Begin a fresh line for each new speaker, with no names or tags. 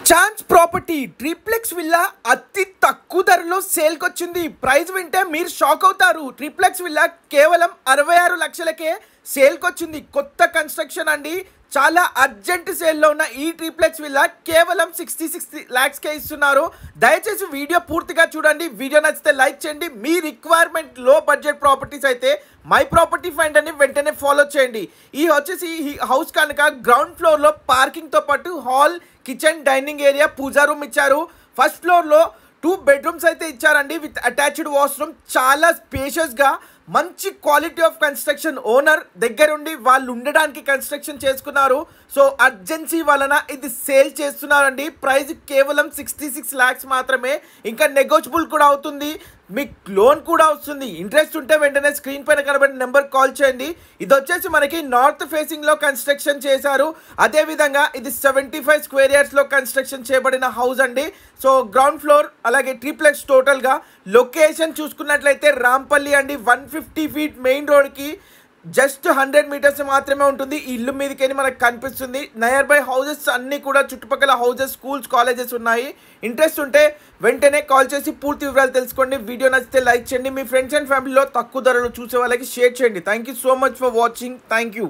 Chance property triplex villa అతి తక్కువ ధరలో సేల్కి వచ్చింది. ప్రైస్ వింటే మీరు షాక్ అవుతారు. ట్రిప్లెక్స్ విల్లా కేవలం 66 లక్షలకే సేల్కి వచ్చింది. కొత్త కన్స్ట్రక్షన్ అండి. చాలా అర్జెంట్ సేల్లో ఉన్న ఈ ట్రిప్లెక్స్ విల్లా కేవలం 66 lakhsకే ఇస్తున్నారు. దయచేసి వీడియో పూర్తిగా చూడండి. వీడియో నచ్చితే లైక్ చేయండి. మీ రిక్వైర్మెంట్ లో బడ్జెట్ ప్రాపర్టీస్ అయితే మై ప్రాపర్టీ ఫైండ్ అని వెంటనే ఫాలో చేయండి. ఈ వచ్చేసి ఈ హౌస్ కనుక గ్రౌండ్ ఫ్లోర్లో పార్కింగ్తో పాటు హాల్, కిచెన్, డైనింగ్ ఏరియా, పూజా రూమ్ ఇచ్చారు. ఫస్ట్ ఫ్లోర్లో 2 bedrooms అయితే ఇచ్చారండి విత్ అటాచ్డ్ వాష్రూమ్. చాలా స్పేషియస్గా మంచి క్వాలిటీ ఆఫ్ కన్స్ట్రక్షన్. ఓనర్ దగ్గరుండి వాళ్ళు ఉండడానికి కన్స్ట్రక్షన్ చేసుకున్నారు. సో అర్జెన్సీ వలన ఇది సేల్ చేస్తున్నారండి. ప్రైస్ కేవలం 66 lakhs మాత్రమే. ఇంకా నెగోషియబుల్ కూడా అవుతుంది. మీకు లోన్ కూడా వస్తుంది. ఇంట్రెస్ట్ ఉంటే వెంటనే స్క్రీన్ పైన కనబడిన నెంబర్ కాల్ చేయండి. ఇది వచ్చేసి మనకి నార్త్ ఫేసింగ్లో కన్స్ట్రక్షన్ చేశారు. అదేవిధంగా ఇది 75 square yardsలో కన్స్ట్రక్షన్ చేయబడిన హౌస్ అండి. సో గ్రౌండ్ ఫ్లోర్ అలాగే ట్రిప్లెక్స్ టోటల్గా. లొకేషన్ చూసుకున్నట్లయితే రాంపల్లి అండి. 150 feet మెయిన్ రోడ్కి జస్ట్ 100 meters మాత్రమే ఉంటుంది. ఈ ఇల్లు మీదకి మనకు కనిపిస్తుంది. నియర్ బై హౌసెస్ అన్నీ కూడా చుట్టుపక్కల హౌసెస్, స్కూల్స్, కాలేజెస్ ఉన్నాయి. ఇంట్రెస్ట్ ఉంటే వెంటనే కాల్ చేసి పూర్తి వివరాలు తెలుసుకోండి. వీడియో నచ్చితే లైక్ చేయండి. మీ ఫ్రెండ్స్ అండ్ ఫ్యామిలీలో తక్కువ ధరలు చూసే వాళ్ళకి షేర్ చేయండి. Thank you so much for watching. Thank you.